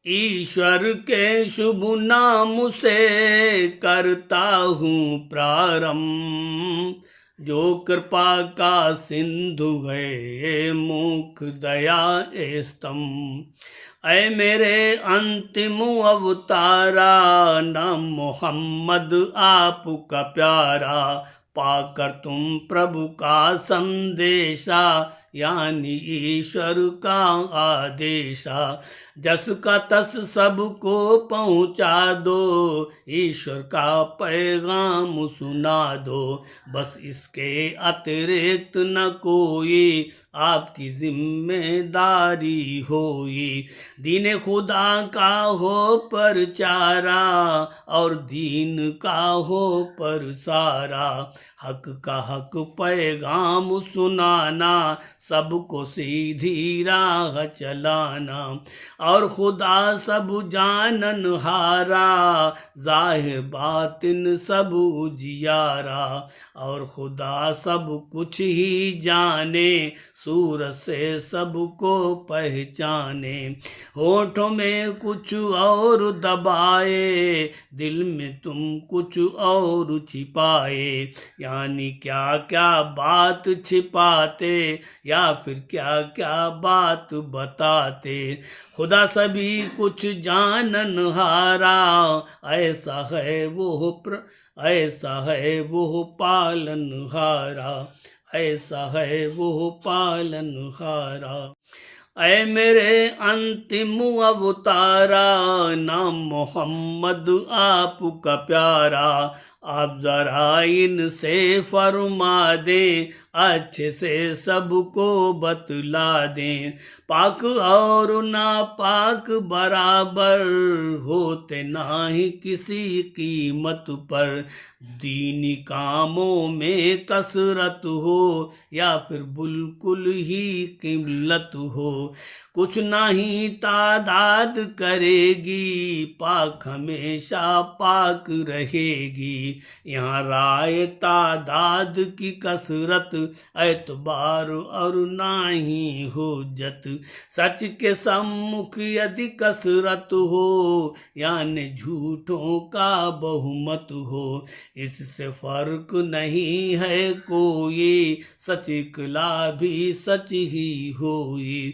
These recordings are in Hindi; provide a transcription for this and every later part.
ईश्वर के शुभ नाम से करता हूँ प्रारंभ, जो कृपा का सिंधु है मुख दया स्तंभ। ऐ मेरे अंतिम अवतारा, नाम मोहम्मद आपका प्यारा, पाकर तुम प्रभु का संदेशा, यानी ईश्वर का आदेशा। जस का तस सबको पहुँचा दो, ईश्वर का पैगाम सुना दो। बस इसके अतिरिक्त न कोई आपकी जिम्मेदारी होई। दीन खुदा का हो परचारा, और दीन का हो परसारा। हक का हक पैगाम सुनाना, सबको सीधी राह चलाना। और खुदा सब जानन हारा, जाहिर बातिन सब उजियारा। और खुदा सब कुछ ही जाने, सूरत से सबको पहचाने। होठों में कुछ और दबाए, दिल में तुम कुछ और छिपाए। यानी क्या क्या बात छिपाते, या फिर क्या क्या बात बताते। खुदा सभी कुछ जानन हारा, ऐसा है वो पालनहारा, ऐसा है वो पालनहारा। ऐ मेरे अंतिम अवतारा, नाम मोहम्मद आपका प्यारा। आप जरा इनसे फरमा दें, अच्छे से सबको बतला दें। पाक और नापाक बराबर, होते नाही किसी कीमत पर। दीनी कामों में कसरत हो, या फिर बिल्कुल ही किल्लत हो। कुछ नहीं तादाद करेगी, पाक हमेशा पाक रहेगी। यहाँ राय तादाद की कसरत, एतबार और नाही हुज्जत। सच के सम्मुख यदि कसरत हो, यानी झूठों का बहुमत हो। इससे फर्क नहीं है कोई, सच इकला भी सच ही होई।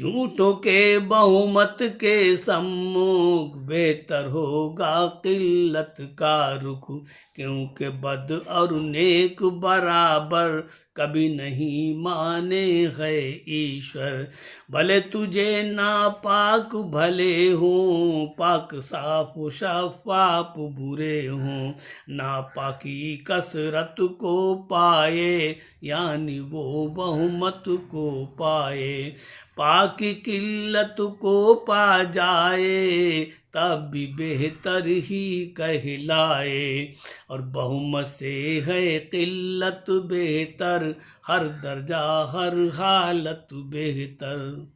झूठों के बहुमत के सम्मुख, बेहतर होगा किल्लत का रुख। क्योंकि बद और नेक बराबर, कभी नहीं माने है ईश्वर। भले तुझे नापाक भले हों, पाक साफ शफाफ बुरे हों। नापाकी कसरत को पाए, यानी वो बहुमत को पाए। पाकी किल्लत को पा जाए, तब भी बेहतर ही कहलाए। और बहुमत से है किल्लत बेहतर, हर दर्जा हर हालत बेहतर।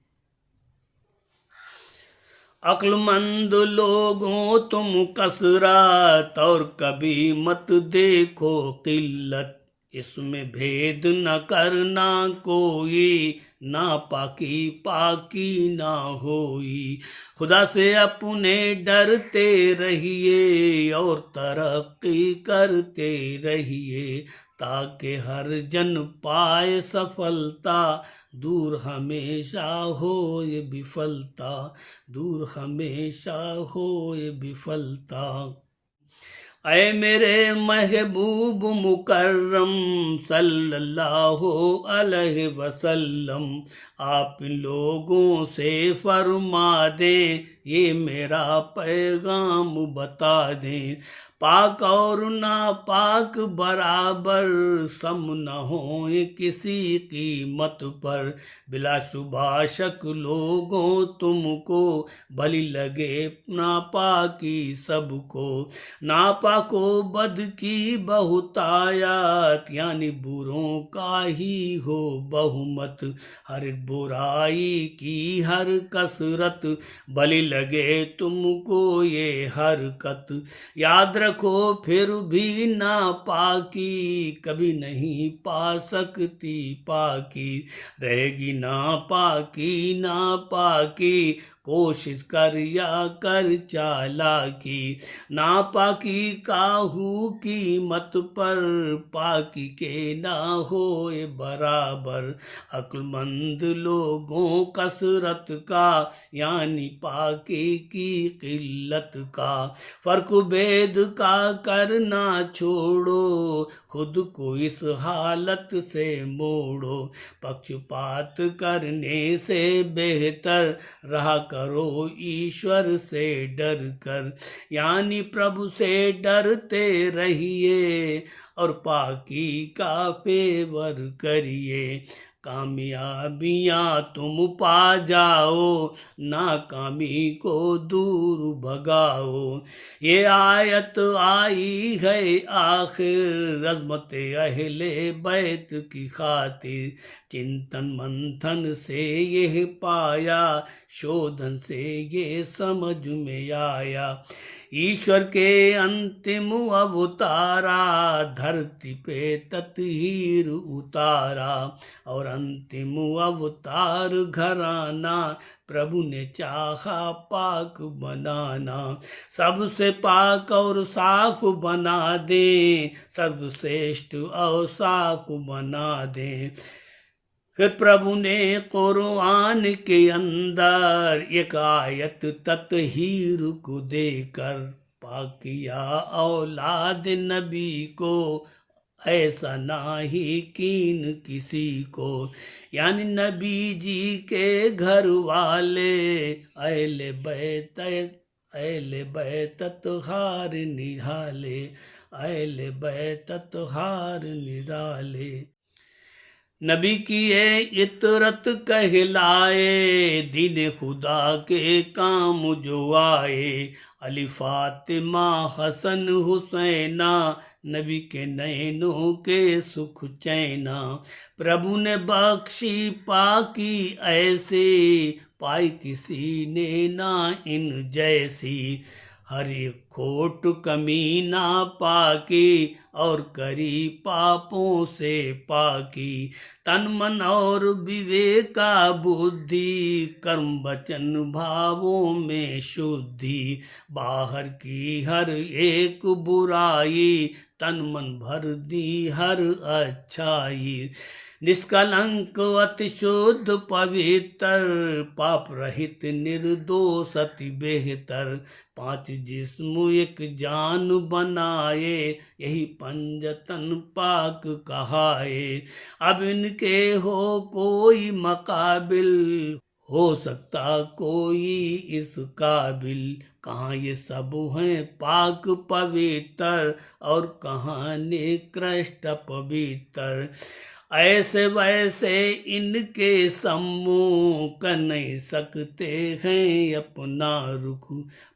अक्लमंद लोगों तुम कसरत, और कभी मत देखो किल्लत। इसमें भेद न करना कोई, ना पाकी पाकी ना होई। खुदा से अपने डरते रहिए, और तरक्की करते रहिए। ताकि हर जन पाए सफलता, दूर हमेशा हो ये विफलता, दूर हमेशा हो ये विफलता। ऐ मेरे महबूब मुकर्रम सल्लल्लाहु अलैहि वसल्लम, आप लोगों से फरमा दें, ये मेरा पैगाम बता दें। पाक और नापाक बराबर, सम न हो किसी कीमत पर। बिला शुबा शक लोगों तुमको, भली लगे नापाकी सबको। नापाको बद की बहुतायत, यानी बुरों का ही हो बहुमत। हर एक बुराई की हर कसरत, भली लगे तुमको ये हरकत। याद रखो फिर भी नापाकी, कभी नहीं पा सकती पाकी। रहेगी नापाकी नापाकी, कोशिश कर या कर चालाकी, नापाकी काहू कीमत पर, पाकी के ना होए बराबर। अक्लमंद लोगों कसरत का, यानी पाकी की किल्लत का, फर्क भेद का करना छोड़ो, खुद को इस हालत से मोड़ो। पक्षपात करने से बेहतर रहा करो ईश्वर से डर कर, यानी प्रभु से डरते रहिए और पाकी का फेवर करिए। कामयाबियां तुम पा जाओ, नाकामी को दूर भगाओ। ये आयत आई है आखिर अज़मत अहले बैत की खातिर, चिंतन मंथन से यह पाया, शोधन से ये समझ में आया। ईश्वर के अंतिम अवतारा, धरती पे तत्हीर उतारा, और अंतिम अवतार घराना, प्रभु ने चाहा पाक बनाना। सबसे पाक और साफ बना दे, सर्वश्रेष्ठ और साफ बना दे। फिर प्रभु ने कुरआन के अंदर एक आयत तत्हीर को देकर, पाक किया औलाद नबी को, ऐसा ना ही कीन किसी को। यानी नबी जी के घर वाले, अहले बैत तत्हार निराले, अहले बैत तत्हार निराले। नबी की ये इतरत कहलाए, दीन खुदा के काम जो आए। अली फातिमा हसन हुसैना, नबी के नैनों के सुख चैना। प्रभु ने बख्शी पाकी ऐसे, पाई किसी ने ना इन जैसी। हर एक खोट कमी ना पाकी, और करी पापों से पाकी। तन मन और विवेका बुद्धि, कर्म वचन भावों में शुद्धि। बाहर की हर एक बुराई, तन मन भर दी हर अच्छाई। निष्कलंक अति शुद्ध पवित्र, पाप रहित निर्दोष अति बेहतर। 5 जिस्म एक जान बनाए, यही पंजतन पाक कहाए। अब इनके हो कोई मकाबिल, हो सकता कोई इस काबिल। कहाँ ये सब हैं पाक पवित्र, और कहाँ निकृष्ट पवित्र। ऐसे वैसे इनके सम्मुख कर नहीं सकते हैं अपना रुख।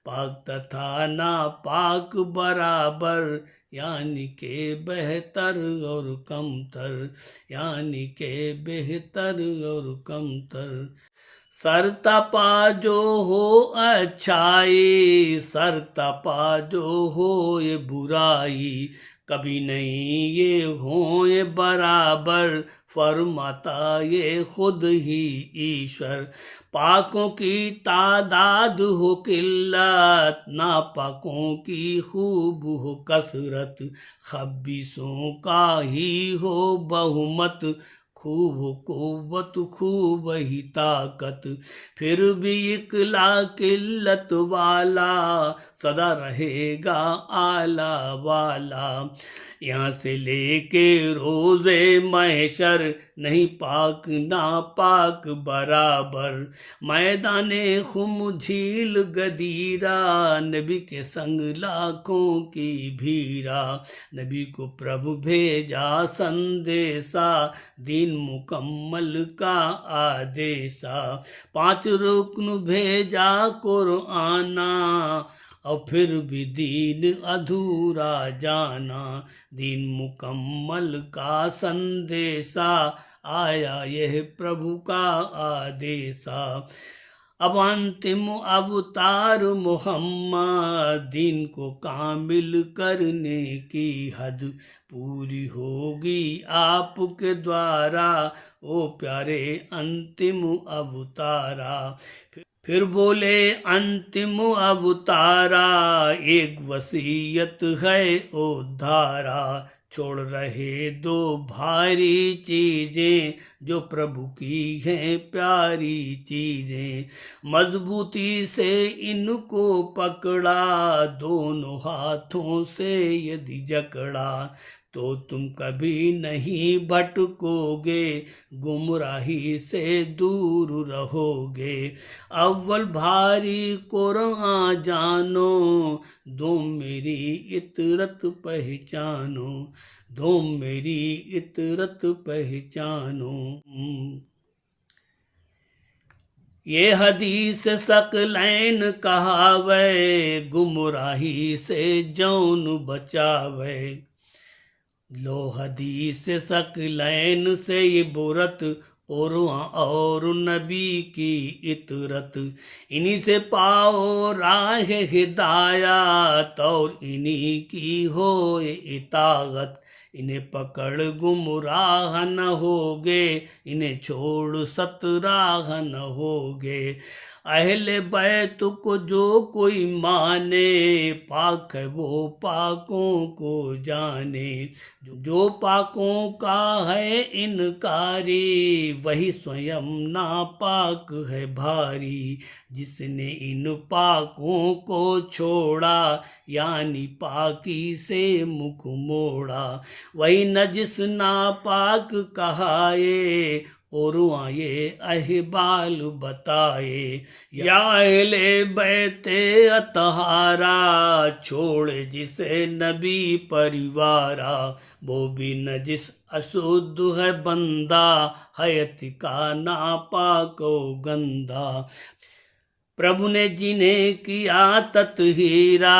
पाक तथा ना पाक बराबर, यानी के बेहतर और कमतर, यानी के बेहतर और कमतर। सरतपा जो हो अच्छाई, सरतपा जो हो ये बुराई, कभी नहीं ये हो ये बराबर। फरमाता ये खुद ही ईश्वर। पाकों की तादाद हो किल्लत, नापाकों की खूब हो कसरत। खब्बीसों का ही हो बहुमत, खूब कुव्वत खूब ही ताकत। फिर भी इकला किल्लत वाला, सदा रहेगा आला वाला। यहाँ से लेके रोजे महशर, नहीं पाक ना पाक बराबर। मैदाने खुम झील गदीरा, नबी के संग लाखों की भीरा। नबी को प्रभु भेजा संदेशा, दीन मुकम्मल का आदेशा। 5 रुकन भेजा कुरआना, और फिर भी दीन अधूरा जाना। दीन मुकम्मल का संदेशा, आया यह प्रभु का आदेशा। अब अंतिम अवतार मोहम्मद, दीन को कामिल करने की हद पूरी होगी आपके द्वारा। ओ प्यारे अंतिम अवतारा, फिर बोले अंतिम अवतारा, एक वसीयत है ओ धारा, छोड़ रहे दो भारी चीजें, जो प्रभु की हैं प्यारी चीजें। मजबूती से इनको पकड़ा, दोनों हाथों से यदि जकड़ा, तो तुम कभी नहीं भटकोगे, गुमराही से दूर रहोगे। अव्वल भारी कुरान जानो, दो मेरी इतरत पहचानो, दो मेरी इतरत पहचानो। ये हदीस सकलैन कहावे, गुमराही से जौन बचावे। लो हदीस सकलैन से ये बुरत, और नबी की इतरत। इन्हीं से पाओ राह हिदायत, और इन्हीं की हो इताअत। इन्हें पकड़ गुमराह न होगे, इन्हें छोड़ सतराह न होगे। अहले बैत को जो कोई माने, पाक है वो पाकों को जाने। जो पाकों का है इनकारी, वही स्वयं नापाक है भारी। जिसने इन पाकों को छोड़ा, यानी पाकी से मुख मोड़ा, वही नजिस नापाक कहाए, और ये अहबाल बताए। या अहले बैते अतहारा, छोड़ जिसे नबी परिवारा, वो भी नजिस अशुद्ध है बंदा, हयत का नापाक गंदा। प्रभु ने जिन्हें किया तत्हीरा,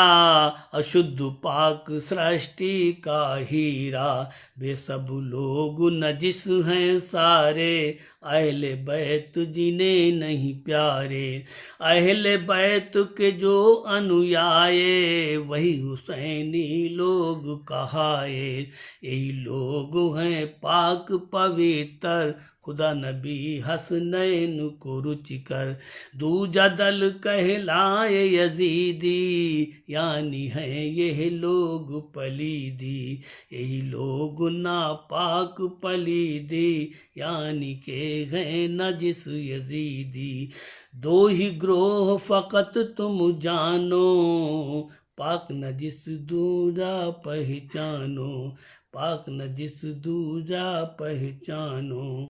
अशुद्ध पाक सृष्टि का हीरा। वे सब लोग नजिस हैं सारे, अहले बैत जिन्हें नहीं प्यारे। अहले बैत के जो अनुयाये, वही हुसैनी लोग कहाए। यही लोग हैं पाक पवित्र, खुदा नबी हसनैन को रुचिकर। दूजा दल कहलाए यजीदी, यानी हैं ये लोग पलीदी। यही लोग नापाक पलीदी, यानी के हैं नजिस यजीदी। दो ही ग्रोह फकत तुम जानो, पाक नजिस दूजा पहचानो, पाक नजिस दूजा पहचानो।